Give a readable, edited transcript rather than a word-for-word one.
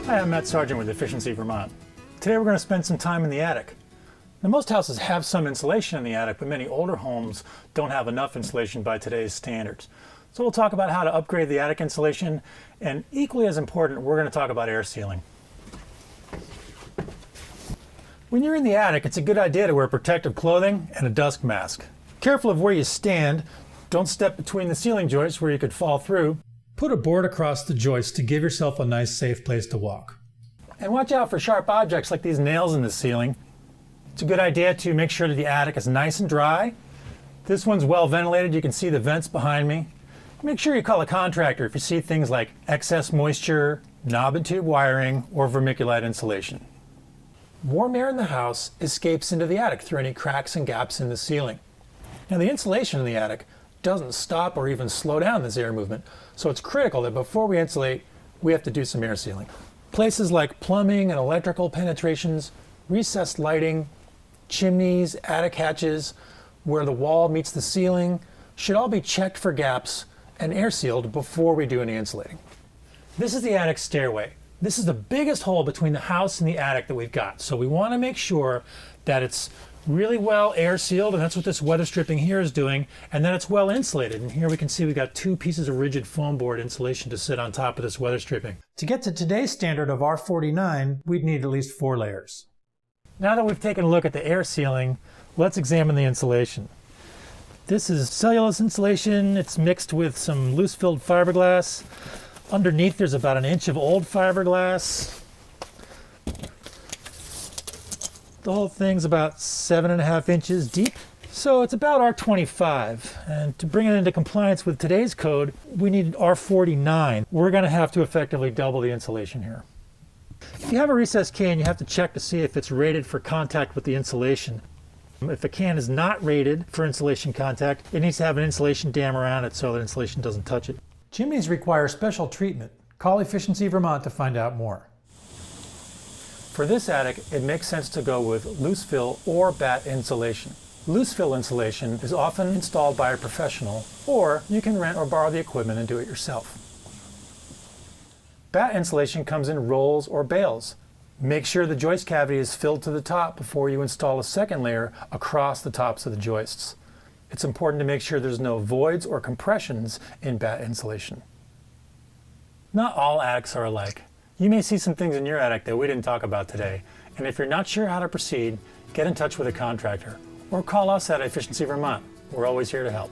Hi, I'm Matt Sargent with Efficiency Vermont. Today we're going to spend some time in the attic. Now, most houses have some insulation in the attic, but many older homes don't have enough insulation by today's standards. So we'll talk about how to upgrade the attic insulation, and equally as important, we're going to talk about air sealing. When you're in the attic, it's a good idea to wear protective clothing and a dust mask. Careful of where you stand. Don't step between the ceiling joists where you could fall through. Put a board across the joist to give yourself a nice safe place to walk. And watch out for sharp objects like these nails in the ceiling. It's a good idea to make sure that the attic is nice and dry. This one's well ventilated. You can see the vents behind me. Make sure you call a contractor if you see things like excess moisture, knob and tube wiring, or vermiculite insulation. Warm air in the house escapes into the attic through any cracks and gaps in the ceiling. Now, the insulation in the attic doesn't stop or even slow down this air movement, so it's critical that before we insulate, we have to do some air sealing. Places like plumbing and electrical penetrations, recessed lighting, chimneys, attic hatches, where the wall meets the ceiling, should all be checked for gaps and air sealed before we do any insulating. This is the attic stairway. This is the biggest hole between the house and the attic that we've got, so we want to make sure that it's really well air sealed, and that's what this weather stripping here is doing, and then it's well insulated. And here we can see we've got 2 pieces of rigid foam board insulation to sit on top of this weather stripping. To get to today's standard of R49, we'd need at least 4 layers. Now that we've taken a look at the air sealing, let's examine the insulation. This is cellulose insulation. It's mixed with some loose-filled fiberglass. Underneath there's about 1 inch of old fiberglass. The whole thing's about 7.5 inches deep, so it's about R25. And to bring it into compliance with today's code, we need R49. We're going to have to effectively double the insulation here. If you have a recessed can, you have to check to see if it's rated for contact with the insulation. If a can is not rated for insulation contact, it needs to have an insulation dam around it so that insulation doesn't touch it. Chimneys require special treatment. Call Efficiency Vermont to find out more. For this attic, it makes sense to go with loose fill or batt insulation. Loose fill insulation is often installed by a professional, or you can rent or borrow the equipment and do it yourself. Batt insulation comes in rolls or bales. Make sure the joist cavity is filled to the top before you install a second layer across the tops of the joists. It's important to make sure there's no voids or compressions in batt insulation. Not all attics are alike. You may see some things in your attic that we didn't talk about today, and if you're not sure how to proceed, get in touch with a contractor or call us at Efficiency Vermont. We're always here to help.